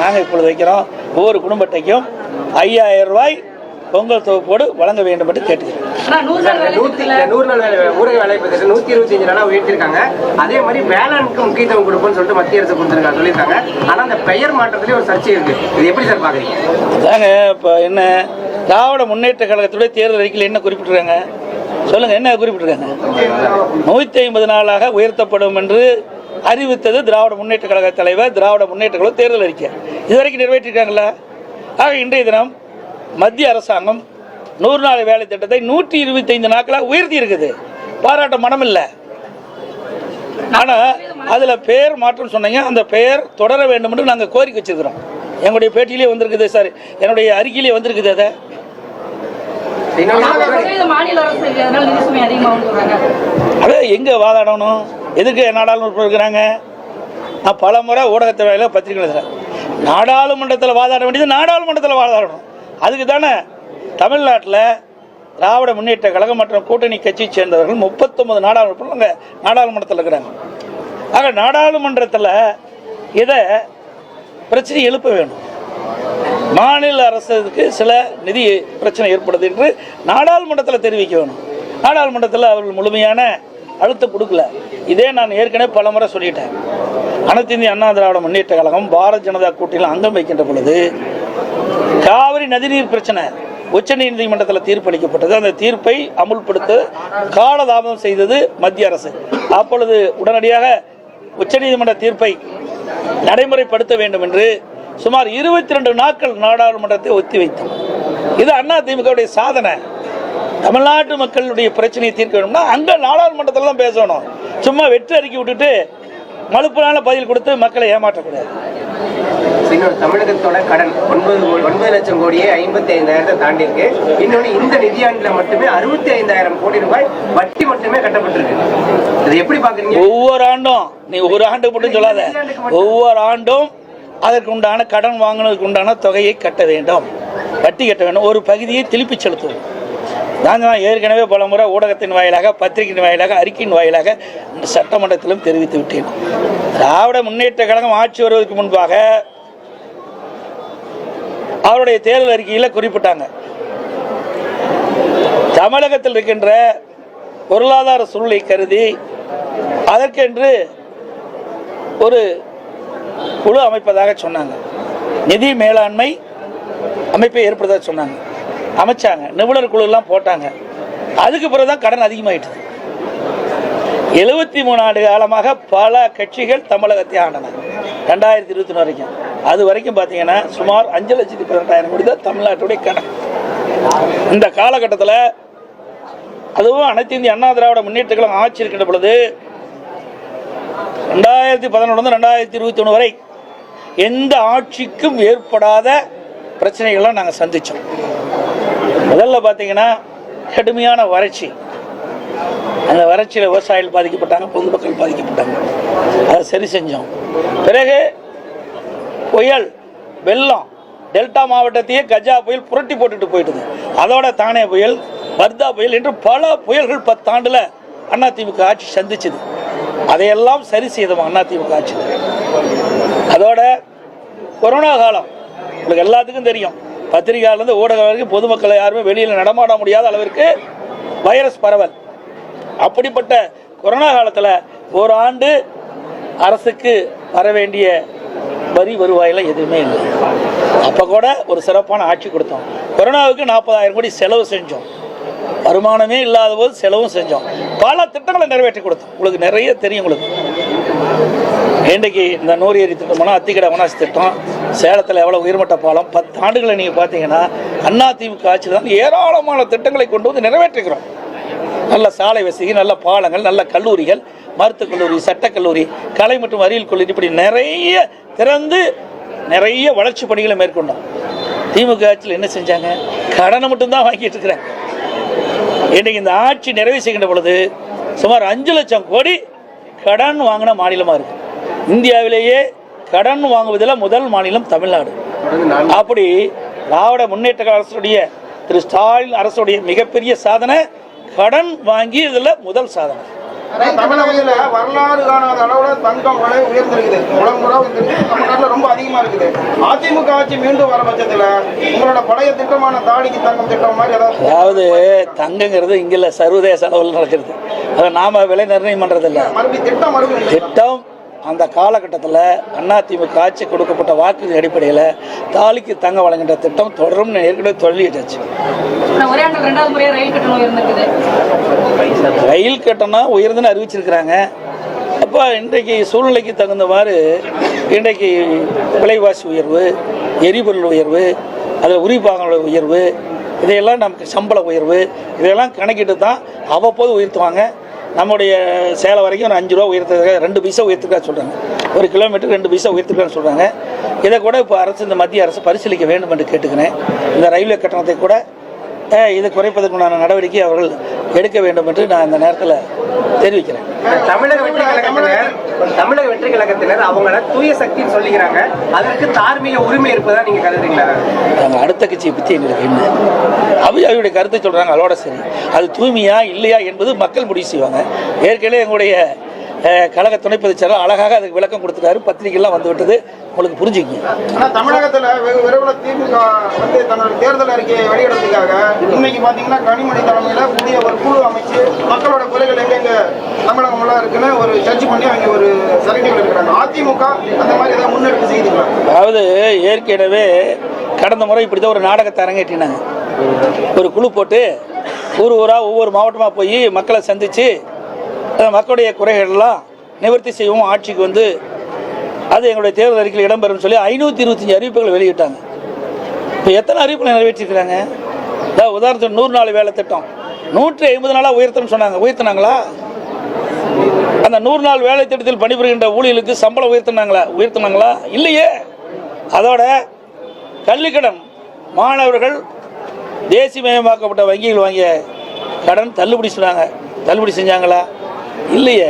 நாங்கள் இப்பொழுது வைக்கிறோம். ஒவ்வொரு குடும்ப அட்டைக்கும் 5000 ரூபாய் பொங்கல் தொகுப்போடு வழங்க வேண்டும் என்று கேட்டுக்கிறேன். 100 நாள் ஊரக வேலை திட்டம் 125 நாளா உயர்த்திருக்காங்க. அதே மாதிரி வேளாண்க்கு முக்கியத்துவம் கொடுப்போம்னு சொல்லிட்டு மத்திய அரசு கொடுத்துருக்காங்க சொல்லியிருக்காங்க. ஆனால் அந்த பெயர் மாற்றத்திலே ஒரு சர்ச்சை இருக்கு. இது எப்படி சார் பாக்குறீங்க? அதாங்க இப்போ என்ன திராவிட முன்னேற்ற கழகத்துடைய தேர்தல் அறிக்கையில் என்ன குறிப்பிட்டிருக்காங்க சொல்லுங்க, என்ன குறிப்பிட்டிருக்காங்க? 150 நாளாக உயர்த்தப்படும் என்று அறிவித்தது திராவிட முன்னேற்ற கழக தலைவர், திராவிட முன்னேற்ற கழக தேர்தல் அறிக்கை. இதுவரைக்கும் நிறைவேற்றிருக்காங்களா? ஆக இன்றைய தினம் மத்திய அரசாங்கம் 100 நாள் வேலை திட்டத்தை 125 நாட்களாக உயர்த்தி இருக்குது. பாராட்ட மனம் இல்லை. ஆனால் அதில் பெயர் மாற்றம் சொன்னீங்க, அந்த பெயர் தொடர வேண்டும் என்று நாங்கள் கோரிக்கை வச்சிருக்கிறோம். எங்களுடைய பேட்டியிலே வந்திருக்குது சார், என்னுடைய அறிக்கையிலே வந்திருக்குது. அதை எங்கே வாதாடணும்? எதுக்கு நாடாளுமன்றம் இருக்கிறாங்க? நான் பல முறை ஊடகத்தை வேலையில பத்திரிகை எழுதுறேன். நாடாளுமன்றத்தில் வாதாட வேண்டியது நாடாளுமன்றத்தில் வாதாடணும். அதுக்கு தானே தமிழ்நாட்டில் திராவிட முன்னேற்ற கழகம் மற்றும் கூட்டணி கட்சியை சேர்ந்தவர்கள் 39 நாடாளுமன்றத்தில் இருக்கிறாங்க. ஆக நாடாளுமன்றத்தில் இதை பிரச்சனை எழுப்ப வேணும். மாநில அரசுக்கு சில நிதி பிரச்சனை ஏற்படுது என்று நாடாளுமன்றத்தில் தெரிவிக்க வேணும். நாடாளுமன்றத்தில் அவர்கள் முழுமையான அழுத்தம் கொடுக்கல. இதே நான் ஏற்கனவே பல முறை சொல்லிட்டேன். அனைத்து இந்திய அண்ணா திராவிட முன்னேற்ற கழகம் பாரதிய ஜனதா கூட்டணியில் அங்கம் வைக்கின்ற பொழுது காவிரி நதிநீர் பிரச்சனை உச்சநீதிமன்றத்தில் தீர்ப்பளிக்கப்பட்டது. அந்த தீர்ப்பை அமுல்படுத்த காலதாமதம் செய்தது மத்திய அரசு. அப்பொழுது உடனடியாக உச்சநீதிமன்ற தீர்ப்பை நடைமுறைப்படுத்த வேண்டும் என்று சுமார் 22 நாட்கள் நாடாளுமன்றத்தை ஒத்திவைத்தோம். இது அதிமுகவுடைய சாதனை. தமிழ்நாட்டு மக்களுடைய பிரச்சனையை தீர்க்க வேணும்னா அங்கே நாடாளுமன்றத்தில் தான் பேசணும். சும்மா வெற்றி அறிக்கை விட்டுட்டு மலுப்பினால பதில் கொடுத்து மக்களை ஏமாற்றக்கூடாது. தமிழகத்தோட கடன் 9 லட்சம் கோடியே 55,000 தாண்டி இருக்கு. இன்னொன்று இந்த நிதியாண்டில் மட்டுமே 65,000 கோடி ரூபாய் வட்டி மட்டுமே கட்டப்பட்டிருக்கு. அது எப்படி பாக்குறீங்க? ஒவ்வொரு ஆண்டும், நீ ஒரு ஆண்டு மட்டும் சொல்லாத, ஒவ்வொரு ஆண்டும் அதற்கு உண்டான கடன் வாங்கினதுக்கு உண்டான தொகையை கட்ட வேண்டும், வட்டி கட்ட வேண்டும், ஒரு பகுதியை திருப்பி செலுத்துவோம். நான் ஏற்கனவே பல முறை ஊடகத்தின் வாயிலாக, பத்திரிகையின் வாயிலாக, அறிக்கையின் வாயிலாக சட்டமன்றத்திலும் தெரிவித்து விட்டேன். திராவிட முன்னேற்ற கழகம் ஆட்சி வருவதற்கு முன்பாக அவருடைய தேர்தல் அறிக்கையில் குறிப்பிட்டாங்க, தமிழகத்தில் இருக்கின்ற பொருளாதார சூழ்நிலை கருதி அதற்கென்று ஒரு குழு அமைப்பதாக சொன்னாங்க. நிதி மேலாண்மை அமைப்பை ஏற்படுத்த சொன்னாங்க. அமைச்சாங்க, நிபுணர் குழு எல்லாம் போட்டாங்க. அதுக்கு பிறகுதான் கடன் அதிகமாயிட்டது. 73 ஆண்டு காலமாக பல கட்சிகள் தமிழகத்தை ஆண்டன. 2021 வரைக்கும், அது வரைக்கும் பார்த்தீங்கன்னா சுமார் 5,18,000 கோடி தான் தமிழ்நாட்டுடைய கடன். இந்த காலகட்டத்தில் அதுவும் அனைத்து இந்திய அண்ணா திராவிட முன்னேற்ற கழகம் ஆட்சி இருக்கின்ற பொழுது 2011 2021 வரை எந்த ஆட்சிக்கும் ஏற்படாத பிரச்சனைகள்லாம் நாங்கள் சந்தித்தோம். முதல்ல பார்த்தீங்கன்னா கடுமையான வறட்சி. அந்த வறட்சியில் விவசாயிகள் பாதிக்கப்பட்டாங்க, பொதுமக்கள் பாதிக்கப்பட்டாங்க. அதை சரி செஞ்சோம். பிறகு புயல், வெள்ளம், டெல்டா மாவட்டத்தையே கஜா புயல் புரட்டி போட்டுட்டு போயிட்டுது. அதோட தானே புயல், வர்தா புயல் என்று பல புயல்கள் 10 ஆண்டுல அதிமுக ஆட்சி சந்திச்சது. அதையெல்லாம் சரி செய்தோம் அதிமுக ஆட்சி. அதோட கொரோனா காலம் உங்களுக்கு எல்லாத்துக்கும் தெரியும். பத்திரிகையாளர்ந்து ஊடகம் வரைக்கும் பொதுமக்களை யாருமே வெளியில் நடமாட முடியாத அளவிற்கு வைரஸ் பரவல். அப்படிப்பட்ட கொரோனா காலத்தில் ஒரு ஆண்டு அரசுக்கு வர வேண்டிய வரி வருவாயில் எதுவுமே இல்லை. அப்போ கூட ஒரு சிறப்பான ஆட்சி கொடுத்தோம். கொரோனாவுக்கு 40,000 கோடி செலவு செஞ்சோம். வருமானமே இல்லாத போது செலவும் செஞ்சோம். பல திட்டங்களை நிறைவேற்றி கொடுத்தோம். உங்களுக்கு நிறைய தெரியும். உங்களுக்கு இன்றைக்கு இந்த 100 ஏரி திட்டம்னா, அத்திக்கடை அவனாசி திட்டம், சேலத்தில் எவ்வளோ உயர்மட்ட பாலம், 10 ஆண்டுகளை நீங்கள் பார்த்தீங்கன்னா அதிமுக ஆட்சியில் தான் ஏராளமான திட்டங்களை கொண்டு வந்து நிறைவேற்றுகிறோம். நல்ல சாலை வசதி, நல்ல பாலங்கள், நல்ல கல்லூரிகள், மருத்துவக் கல்லூரி, சட்டக்கல்லூரி, கலை மற்றும் அறிவியல் கல்லூரி, இப்படி நிறைய திறந்து நிறைய வளர்ச்சி பணிகளை மேற்கொண்டோம். திமுக ஆட்சியில் என்ன செஞ்சாங்க? கடனை மட்டும்தான் வாங்கிட்டு இருக்கிறாங்க. இன்றைக்கு இந்த ஆட்சி நிறைவு செய்கின்ற பொழுது சுமார் 5 லட்சம் கோடி கடன் வாங்கின மாநிலமாக இருக்கு. இந்தியாவிலேயே கடன் வாங்குவதில் முதல் மாநிலம் தமிழ்நாடு. அப்படி திராவிட முன்னேற்ற அரசுடைய திரு ஸ்டாலின் அரசுடைய மிகப்பெரிய சாதனை கடன் வாங்கி இதில் முதல் சாதனை. தமிழகத்துல வரலாறு காணாத அளவுல தங்கம் விலை உயர்ந்திருக்குது. உலகம் வந்துருக்கு, தமிழ்நாட்டுல ரொம்ப அதிகமா இருக்குது. அதிமுக ஆட்சி மீண்டும் வர பட்சத்துல உங்களோட பழைய திட்டமான தாடிக்கு தங்கம் திட்டம் மாதிரி ஏதாவது? அதாவது தங்கங்கிறது இங்க இல்ல, சர்வதேச அளவில் நடக்கிறது. அதை நாம விலை நிர்ணயம் பண்றது இல்ல. திட்டம் அந்த காலகட்டத்தில் அதிமுக ஆட்சி கொடுக்கப்பட்ட வாக்கு அடிப்படையில் தாலிக்கு தங்கம் வழங்குகின்ற திட்டம் தொடரும் ஏற்கனவே சொல்லிட்டாச்சு. ரயில் கட்டணம் உயர்ந்துன்னு அறிவிச்சிருக்கிறாங்க. அப்போ இன்றைக்கு சூழ்நிலைக்கு தகுந்தவாறு இன்றைக்கு விலைவாசி உயர்வு, எரிபொருள் உயர்வு, அதில் உரிபாகங்களோட உயர்வு, இதையெல்லாம் நமக்கு சம்பள உயர்வு, இதையெல்லாம் கணக்கிட்டு தான் அவ்வப்போது உயர்த்துவாங்க. நம்முடைய சேலம் வரைக்கும் ஒரு 5 ரூபா உயர்த்துறதுக்காக 2 பைசா உயர்த்துக்கா சொல்கிறாங்க. ஒரு கிலோமீட்டருக்கு 2 பைசா உயர்த்துக்கான்னு சொல்கிறாங்க. இதை கூட இப்போ அரசு, இந்த மத்திய அரசு பரிசீலிக்க வேண்டும் என்று கேட்டுக்கிறேன். இந்த ரயில்வே கட்டணத்தை கூட இதை குறைப்பதற்குண்டான நடவடிக்கை அவர்கள் எடுக்க வேண்டும் என்று நான் இந்த நேரத்தில் தெரிவிக்கிறேன். தமிழக வெற்றி கழகத்தினர் அவங்கள தூய சக்தின்னு சொல்லிக்கிறாங்க. அதற்கு தார்மீக உரிமை இருப்பதா நீங்க கருதுறீங்களா? நாங்கள் அடுத்த கட்சியை பற்றி எங்களுக்கு என்ன, அவருடைய கருத்தை சொல்றாங்க, அதோட சரி. அது தூய்மையா இல்லையா என்பது மக்கள் முடிவு செய்வாங்க. ஏற்கனவே எங்களுடைய கழக துணை பொதுச் செயலாளர் அழகாக அதுக்கு விளக்கம் கொடுத்துட்டாரு. பத்திரிகைலாம் வந்து விட்டது, உங்களுக்கு புரிஞ்சுக்கிங்க. ஆனால் தமிழகத்தில் வெகு விரைவில் திமுக வந்து தன்னோட தேர்தல் அறிக்கையை வெளியிடுறதுக்காக இன்னைக்கு பார்த்தீங்கன்னா கனிமொழி தலைமையில் புதிய ஒரு குழு அமைச்சு மக்களோட குறைகள் எங்கெங்க தமிழகமெல்லாம் இருக்குன்னு ஒரு சர்ச் பண்ணி அவங்க ஒரு சரிகள் இருக்கிறாங்க. அதிமுக அந்த மாதிரி ஏதாவது முன்னெடுப்பு செய்துங்களா? அதாவது ஏற்கனவே கடந்த முறை இப்படி தான் ஒரு நாடகத்தை அரங்கேற்றினாங்க. ஒரு குழு போட்டு ஊர் ஊராக ஒவ்வொரு மாவட்டமாக போய் மக்களை சந்தித்து மக்களுடைய குறைகள்லாம் நிவர்த்தி செய்வோம், ஆட்சிக்கு வந்து அது எங்களுடைய தேர்தல் அறிக்கையில் இடம்பெறும் சொல்லி 525 அறிவிப்புகள் வெளியிட்டாங்க. இப்போ எத்தனை அறிவிப்புகளை நிறைவேற்றிருக்கிறாங்க? உதாரணத்துக்கு 100 நாள் வேலை திட்டம் 150 நாளாக உயர்த்தணும்னு சொன்னாங்க. உயர்த்தினாங்களா? அந்த 100 நாள் வேலை திட்டத்தில் பணிபுரிகின்ற ஊழியர்களுக்கு சம்பளம் உயர்த்தினாங்களா? இல்லையே. அதோட கல்விக்கடன் மாணவர்கள் தேசியமயமாக்கப்பட்ட வங்கிகள் வாங்கிய கடன் தள்ளுபடி சொன்னாங்க. தள்ளுபடி செஞ்சாங்களா? இல்லையே.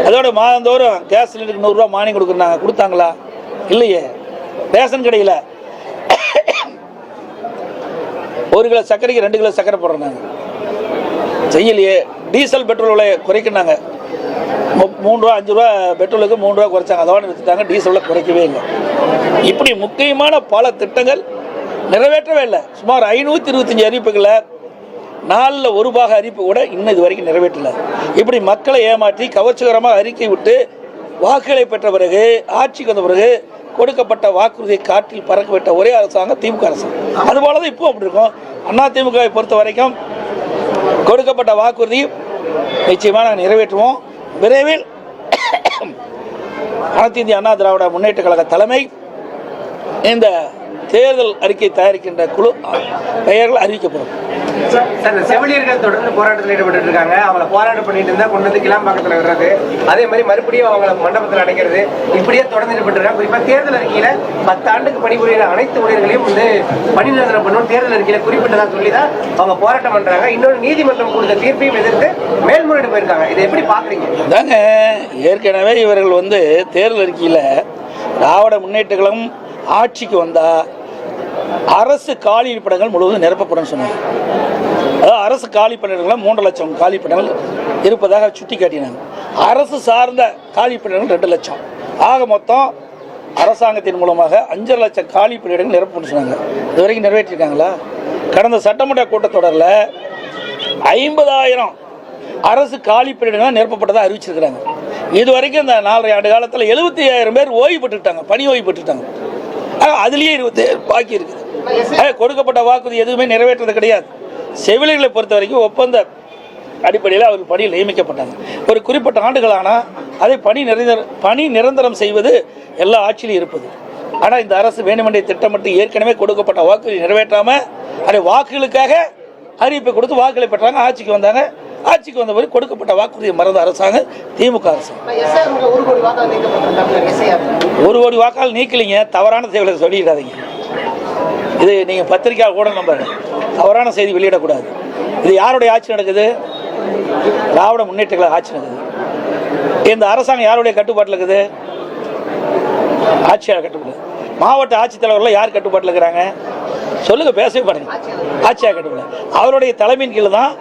அதோட மாதந்தோறும் கேஸ் சிலிண்டருக்கு 100 ரூபா மானியம் கொடுத்தாங்களா? இல்லையே. ரேஷன் கடையில் 1 கிலோ சர்க்கரைக்கு 2 கிலோ சர்க்கரை போடுறாங்க, செய்யலையே. டீசல் பெட்ரோல் விலை குறைக்கினாங்க. 3 ரூபா 5 ரூபா பெட்ரோலுக்கு 3 ரூபா குறைச்சாங்க, அதோட நிறுத்திட்டாங்க. டீசலில் குறைக்கவே இல்லை. இப்படி முக்கியமான பல திட்டங்கள் நிறைவேற்றவே இல்லை. சுமார் 525 அறிவிப்புகளை 4ல் 1 பாக அறிவிப்பு கூட இன்னும் இது வரைக்கும் நிறைவேற்றல. இப்படி மக்களை ஏமாற்றி கவர்ச்சிகரமாக அறிக்கை விட்டு வாக்குகளை பெற்ற பிறகு, ஆட்சிக்கு வந்த பிறகு கொடுக்கப்பட்ட வாக்குறுதியை காற்றில் பறக்க விட்ட ஒரே அரசாங்கம் திமுக அரசாங்கம். அதுபோல தான் இப்போ அப்படி இருக்கும். அதிமுகவை பொறுத்த வரைக்கும் கொடுக்கப்பட்ட வாக்குறுதி நிச்சயமாக நாங்கள் நிறைவேற்றுவோம். விரைவில் அனைத்து இந்திய அண்ணா திராவிட முன்னேற்ற கழக தலைமை இந்த தேர்தல் அறிக்கை தயாரிக்கின்ற குழு பெயர்கள் அறிவிக்கப்படும். செவிலியர்கள் தொடர்ந்து போராட்டத்தில் ஈடுபட்டு இருக்காங்க. அவங்களை போராட்டம் பண்ணிட்டு இருந்தா கொண்டு வந்து கிளாம்பாக்கத்தில் விடுறது, அதே மாதிரி மறுபடியும் அவங்களை மண்டபத்தில் அடைக்கிறது, இப்படியே தொடர்ந்து ஈடுபட்டு இருக்காங்க. குறிப்பா தேர்தல் அறிக்கையில 10 ஆண்டுக்கு பணிபுரிகிற அனைத்து ஊழியர்களையும் வந்து பணி நிரந்தரம் பண்ணும் தேர்தல் அறிக்கையில குறிப்பிட்டதா சொல்லிதான் அவங்க போராட்டம் பண்றாங்க. இன்னொரு நீதிமன்றம் கொடுத்த தீர்ப்பையும் எதிர்த்து மேல்முறையீடு போயிருக்காங்க. இதை எப்படி பாக்குறீங்க? அதாங்க, ஏற்கனவே இவர்கள் வந்து தேர்தல் அறிக்கையில திராவிட முன்னேற்ற கழகம் ஆட்சிக்கு வந்தா அரசு காலி பணியிடங்கள் முழுவதும் நிரப்பப்படும் சொன்னாங்க. அதாவது அரசு காலி பணியிடங்கள் 3 லட்சம் காலி பணியிடங்கள் இருப்பதாக சுட்டி காட்டினாங்க. அரசு சார்ந்த காலி பணியிடங்கள் 2 லட்சம். ஆக மொத்தம் அரசாங்கத்தின் மூலமாக 5 லட்சம் காலி பணியிடங்கள் நிரப்பப்படும் சொன்னாங்க. இது வரைக்கும் நிறைவேற்றிருக்காங்களா? கடந்த சட்டமன்ற கூட்டத்தொடரில் 50,000 அரசு காலி பணியிடங்கள் நிரப்பப்பட்டதாக அறிவிச்சிருக்கிறாங்க. இது வரைக்கும் இந்த 4.5 ஆண்டு காலத்தில் 75,000 பேர் ஓய்வு பெற்றுட்டாங்க, பணி ஓய்வு பெற்றுட்டாங்க. அதுலேயே 27 பாக்கி இருக்குது. கொடுக்கப்பட்ட வாக்குறுதி எதுவுமே நிறைவேற்றது கிடையாது. செவிலியர்களை பொறுத்த வரைக்கும் ஒப்பந்த அடிப்படையில் அவர்கள் பணியில் நியமிக்கப்பட்டாங்க. ஒரு குறிப்பிட்ட ஆண்டுகளானால் அதை பணி நிரந்தரம் செய்வது எல்லா ஆட்சியிலும் இருப்பது. ஆனால் இந்த அரசு வேண்டுமென்றே திட்டமிட்டு ஏற்கனவே கொடுக்கப்பட்ட வாக்குறுதி நிறைவேற்றாமல் அதை வாக்குகளுக்காக அறிவிப்பை கொடுத்து வாக்குகளை பெற்றாங்க. ஆட்சிக்கு வந்தாங்க. ஆட்சிக்கு வந்தபோது கொடுக்கப்பட்ட வாக்குறுதியை மறந்த அரசாங்கம் திமுக அரசு. 1 கோடி வாக்கால் நீக்கலிங்க. தவறான செய்திகளை சொல்லிடாதீங்க. இது நீங்கள் பத்திரிகையால் கூட நம்ப தவறான செய்தி வெளியிடக்கூடாது. இது யாருடைய ஆட்சி நடக்குது? திராவிட முன்னேற்ற கழக ஆட்சி நடக்குது. இந்த அரசாங்கம் யாருடைய கட்டுப்பாட்டில் இருக்குது? ஆட்சியாளர் கட்டுப்பாடு. மாவட்ட ஆட்சித்தலைவர்கள் யார் கட்டுப்பாட்டில் இருக்கிறாங்க? சொல்லுங்க, பேசவே பாருங்க. ஆட்சியாளர் கட்டுப்பாடு. அவருடைய தலைமையின் கீழ் தான்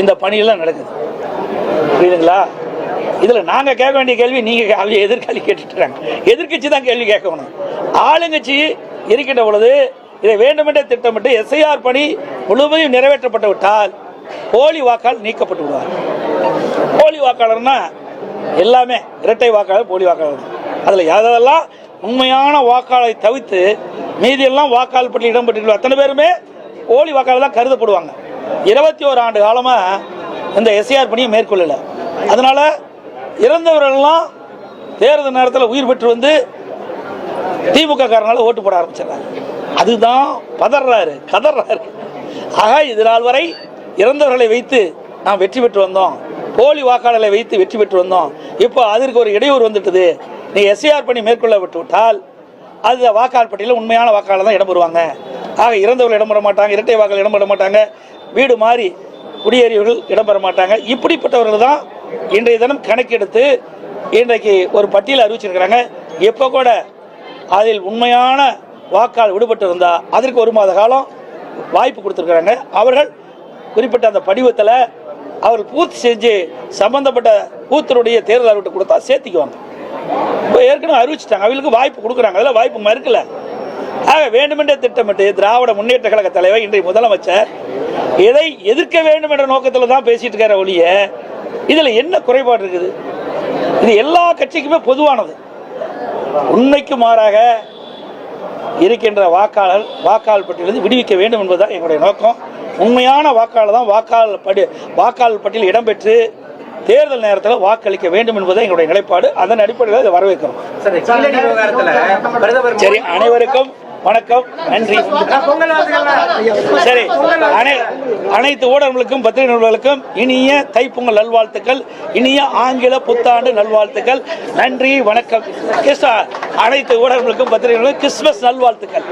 இந்த பணியெல்லாம் நடக்குது. புரியுதுங்களா? இதில் நாங்கள் கேட்க வேண்டிய கேள்வி நீங்கள் எதிர்காலி கேட்டுட்டுறாங்க. எதிர்கட்சி தான் கேள்வி கேட்கணும். ஆளுங்கட்சி இருக்கின்ற பொழுது இதை வேண்டுமென்றே திட்டமிட்டு எஸ்ஐஆர் பணி முழுவதும் நிறைவேற்றப்பட்டு விட்டால் போலி வாக்காளர் நீக்கப்பட்டு விடுவார். போலி வாக்காளர்னா எல்லாமே இரட்டை வாக்காளர், போலி வாக்காளர். அதில் யாரெல்லாம் உண்மையான வாக்காளரை தவிர்த்து மீதியெல்லாம் வாக்காளர் பட்டியல் இடம்பெற்று அத்தனை பேருமே போலி வாக்காளர் தான் கருதப்படுவாங்க. 21 ஆண்டு காலமாக இந்த எஸ்ஐஆர் பணியை மேற்கொள்ளலை. அதனால இறந்தவர்கள்லாம் தேர்தல் நேரத்தில் உயிர் பெற்று வந்து திமுக காரனால ஓட்டு போட ஆரம்பிச்சிடறாங்க. அதுதான் பதறாரு, கதறாரு. ஆக இது நாள் வரை இறந்தவர்களை வைத்து நாம் வெற்றி பெற்று வந்தோம், போலி வாக்காளர்களை வைத்து வெற்றி பெற்று வந்தோம். இப்போ அதற்கு ஒரு இடையூறு வந்துட்டது. நீ எஸ்ஐஆர் பணி மேற்கொள்ள விட்டு விட்டால் அது வாக்காளர் பட்டியலில் உண்மையான வாக்காளர் தான் இடம்பெறுவாங்க. ஆக இறந்தவர்கள் இடம்பெற மாட்டாங்க, இரட்டை வாக்காளர் இடம்பெற மாட்டாங்க, வீடு மாறி குடியேறியவர்கள் இடம்பெற மாட்டாங்க. இப்படிப்பட்டவர்கள் தான் இன்றைய தினம் கணக்கெடுத்து இன்றைக்கு ஒரு பட்டியல் அறிவிச்சிருக்கிறாங்க. எப்போ கூட அதில் உண்மையான வாக்காளர் விடுபட்டு இருந்தால் அதற்கு 1 மாத காலம் வாய்ப்பு கொடுத்துருக்குறாங்க. அவர்கள் குறிப்பிட்ட அந்த படிவத்தில் அவர்கள் பூர்த்தி செஞ்சு சம்பந்தப்பட்ட பூத்தருடைய தேர்தல் அறிவிட்டு கொடுத்தா சேர்த்திக்குவாங்க. இப்போ ஏற்கனவே அறிவிச்சிட்டாங்க, அவங்களுக்கு வாய்ப்பு கொடுக்குறாங்க. அதில் வாய்ப்பு மறுக்கல. ஆக வேண்டுமென்றே திட்டமிட்டு திராவிட முன்னேற்ற கழக தலைவர் இன்றைய முதலமைச்சர் எதை எதிர்க்க வேண்டும் என்ற நோக்கத்தில் தான் பேசிட்டு இருக்கார ஒழிய இதில் என்ன குறைபாடு இருக்குது? இது எல்லா கட்சிக்குமே பொதுவானது. உண்மைக்கு மாறாக இருக்கின்ற வாக்காளர் பட்டியலிருந்து விடுவிக்க வேண்டும் என்பதுதான் எங்களுடைய நோக்கம். உண்மையான வாக்காளர் தான் வாக்காளர் பட்டியல் இடம்பெற்று தேர்தல் நேரத்தில் வாக்களிக்க வேண்டும் என்பதை எங்களுடைய நிலைப்பாடு. அதன் அடிப்படையில் இதை வரவேற்கிறோம். சரி, அனைவருக்கும் வணக்கம், நன்றி. சரி, அனைத்து ஊடகங்களுக்கும் பத்திரிகை நிறுவனங்களுக்கும் இனிய தைப்பொங்கல் நல்வாழ்த்துக்கள், இனிய ஆங்கில புத்தாண்டு நல்வாழ்த்துக்கள். நன்றி, வணக்கம். அனைத்து ஊடகங்களுக்கும் பத்திரிகை நிறுவனங்களுக்கும் கிறிஸ்துமஸ் நல்வாழ்த்துக்கள்.